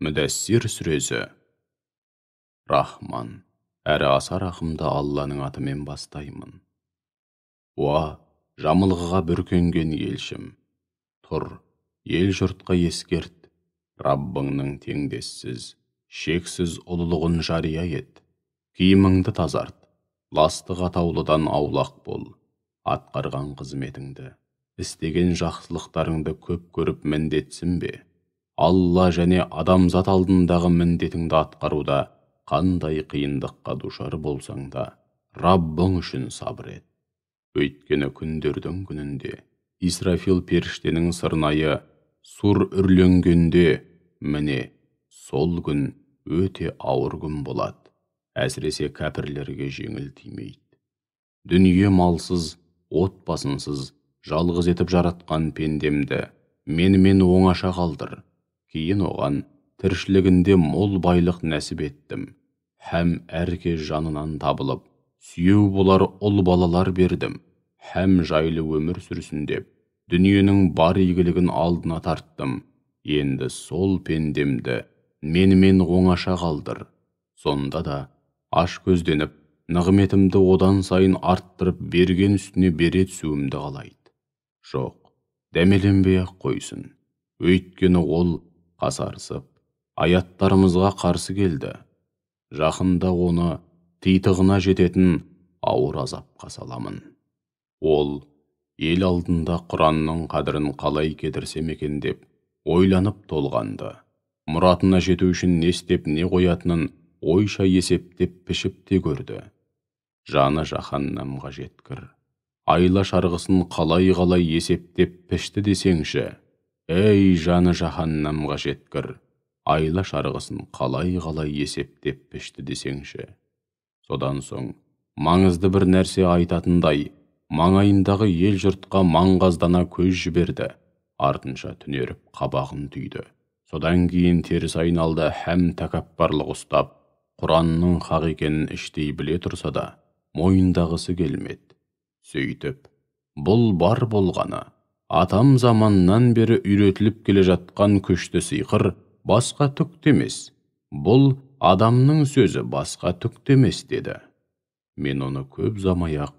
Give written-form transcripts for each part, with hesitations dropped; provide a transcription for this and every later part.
Müdessir сүресі. Рахман, әрі аса рахымды Алланың атымен бастаймын. Уа, жамылғыға бүркенген елшім. Тұр, ел жұртқа ескерт, Раббыңның теңдессіз, шексіз ұлылығын жария ет. Киіміңді тазарт, ластық атаулыдан аулақ бол. Атқарған қызметіңді, істеген жақсылықтарыңды көп көріп міндетсін бе? Алла және адамзат алдындағы міндетіңді атқаруда қандай қиындыққа душар болсаң да, Раббың үшін сабыр ет. Өйткені күндердің күнінде Исрафил періштенің сырнайы сур үрленгенде, міне, сол күн өте ауыр күн болады. Әсіресе кәпірлерге жеңіл тимейді. Дүние малсыз, отбасынсыз, жалғыз етіп жаратқан пендемді менімен оңаша қалдыр. Кейін оған тіршілігінде мол байлық нәсіп еттім. Һәм әркез жанынан табылып, сүйеу болар ұл балалар бердім. Һәм жайлы өмір сүрсін деп, дүниенің бар игілігін алдына тарттым. Енді сол пендемді менімен оңаша қалдыр. Сонда да аш көзденіп, нығметімді одан сайын арттырып берген үстіне бере түсуімді қалайды. Жоқ, дәмеленбей-ақ қойсын. Өйткені ол қасарысып, аяттарымызға қарсы келді. Жақында оны титығына жететін ауыр азапқа саламын. Ол ел алдында Құранның қадірін қалай кетірсем екен деп ойланып толғанды. Мұратына жету үшін не істеп не қоятынын ойша есептеп пішіп те көрді. Жаны жаһаннамға жеткір. Айла шарғысын қалай есептеп пішті десеңші. Әй жаны жаһаннамға жеткір. Айла шарғысын қалай есептеп пішті десеңші. Содан соң маңызды бір нәрсе айтатындай маңайындағы ел жұртқа маңғаздана көз жіберді. Артынша түнеріп қабағын түйді. Содан кейін теріс айналды һәм тәкаппарлық ұстап, Құранның хақ екенін іштей біле тұрса да, мойындағысы келмеді. Сөйтіп, бұл бар болғаны, атам заманнан бері үйретіліп келе жатқан күшті сиқыр басқа түк емес. Бұл адамның сөзі басқа түк емес деді. Мен оны көп замай-ақ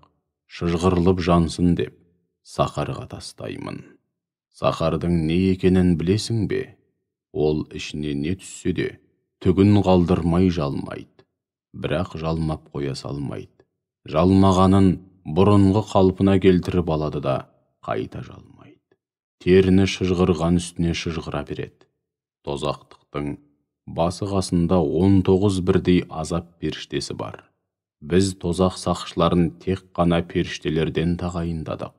шыжғырылып жансын деп сахарға тастаймын. Сахардың не екенін білесің бе? Ол ішіне не түссе де түгін қалдырмай жалмайды. Бірақ жалмап қоя салмайды. Жалмағанын бұрынғы қалпына келтіріп алады да қайта жалмайды. Теріні шыжғырған үстіне шыжғыра береді. Тозақтықтың басы қасында 19 бірдей азап періштесі бар. Біз тозақ сақшыларын тек қана періштелерден тағайындадық.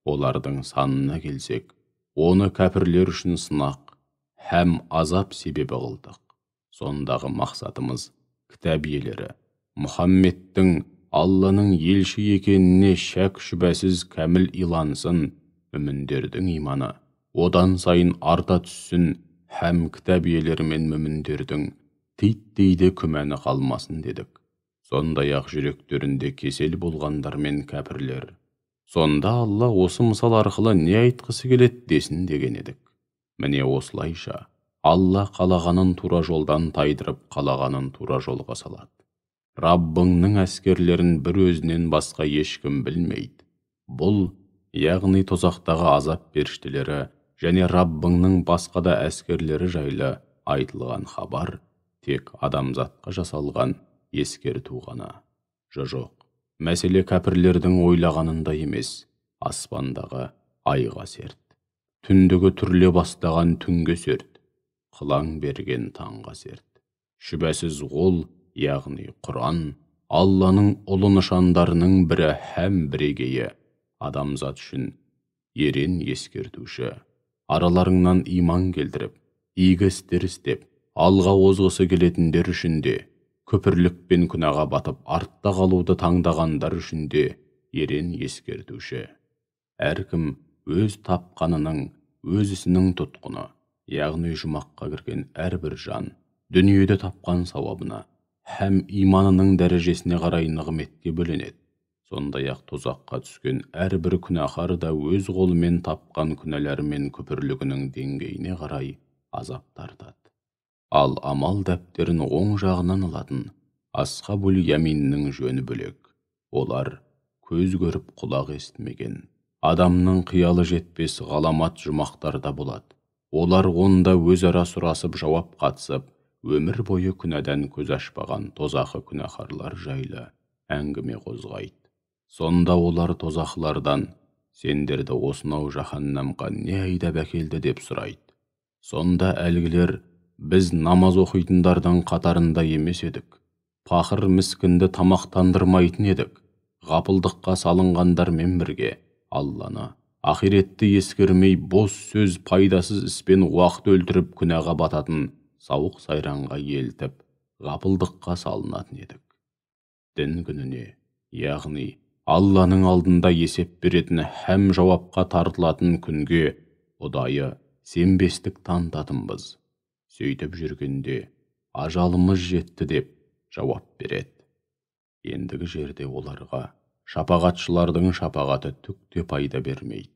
Олардың санына келсек, оны кәпірлер үшін сынақ һәм азап себебі қылдық. Сондағы мақсатымыз кітап иелері Мұхаммедтің Алланың елші екеніне шәк шүбәсіз кәміл илансын, мүміндердің иманы одан сайын арта түссін һәм кітап иелері мен мүміндердің титтейді күмәні қалмасын дедік. Сондай-ақ жүректерінде кесел болғандар мен кәпірлер. Сонда Алла осы мысал арқылы не айтқысы келеді десін деген едік. Міне осылайша Алла қалағанын тура жолдан тайдырып, қалағанын тура жолға салады. Раббыңның әскерлерін бір өзінен басқа ешкім білмейді. Бұл, яғни тозақтағы азап періштелері және Раббыңның басқа да әскерлері жайлы айтылған хабар тек адамзатқа жасалған ескерту ғана. Жоқ, мәселе кәпірлердің ойлағанында емес, аспандағы айға серт. Түндігі түрле бастаған түнге серт. Қылаң берген таңға серт. Шүбәсіз ол, яғни Құран, Алланың ұлы нышандарының бірі һәм бірегейі, адамзат үшін ерен ескертуші. Араларыңнан иман келтіріп, игі істер істеп, алға озғысы келетіндер үшін де, күпірлік пен күнәға батып артта қалуды таңдағандар үшін де ерен ескертуші. Әркім өз тапқанының, өз ісінің тұтқыны, яғни жұмаққа кірген әрбір жан, дүниеде тапқан сауабына һәм иманының дәрежесіне қарай нығметке бөленеді. Сондай-ақ тозаққа түскен әрбір күнәһар да өз қолымен тапқан күнәлері мен күпірлігінің деңгейіне қарай азап тартады. Ал амал дәптерін оң жағынан алатын асхабул яминнің жөні бөлек. Олар көз көріп құлақ естімеген, адамның қиялы жетпес ғаламат жұмақтарда болады. Олар онда өзара сұрасып жауап қатысып, өмір бойы күнәдан көз ашпаған тозақы күнәһарлар жайлы әңгіме қозғайды. Сонда олар тозақлардан: сендерді осынау жаһаннамға не айдап әкелді деп сұрайды. Сонда әлгілер: біз намаз оқитындардан қатарында емес едік, пақыр міскінді тамақтандырмайтын едік, ғапылдыққа салынғандармен бірге Алланы, ақиретті ескермей бос сөз, пайдасыз іспен уақыт өлтіріп күнәға бататын сауық сайранға елтіп, ғапылдыққа салынатын едік. Дін күніне, яғни Алланың алдында есеп беретін һәм жауапқа тартылатын күнге ұдайы сенбестік танытатынбыз. Сөйтіп жүргенде ажалымыз жетті деп жауап береді. Ендігі жерде оларға шапағатшылардың шапағаты түк те пайда бермейді.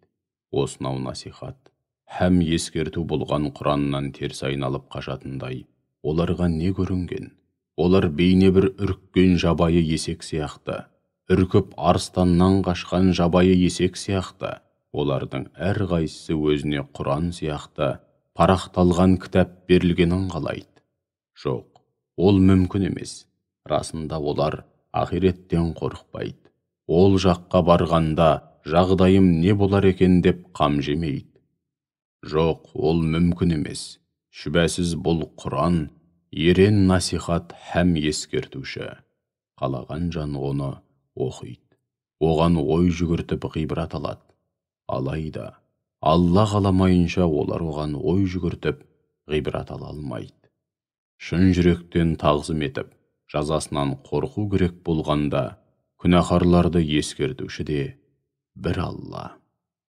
Осынау насихат һәм ескерту болған Құраннан теріс айналып қашатындай оларға не көрінген? Олар бейне бір үріккен жабайы есек сияқты, үркіп арыстаннан қашқан жабайы есек сияқты. Олардың әрқайсысы өзіне Құран сияқты парақталған кітап берілгенін қалайды. Жоқ, ол мүмкін емес. Расында олар ақиреттен қорықпайды. Ол жаққа барғанда жағдайым не болар екен деп қам жемейді. Жоқ, ол мүмкін емес. Шүбәсіз бұл Құран ерен насихат һәм ескертуші. Қалаған жан оны оқиды, оған ой жүгіртіп ғибрат алады. Алайда Алла қаламайынша олар оған ой жүгіртіп ғибрат ала алмайды. Шын жүректен тағзым етіп, жазасынан қорқу керек болғанда, күнәһарларды ескертуші де бір Алла.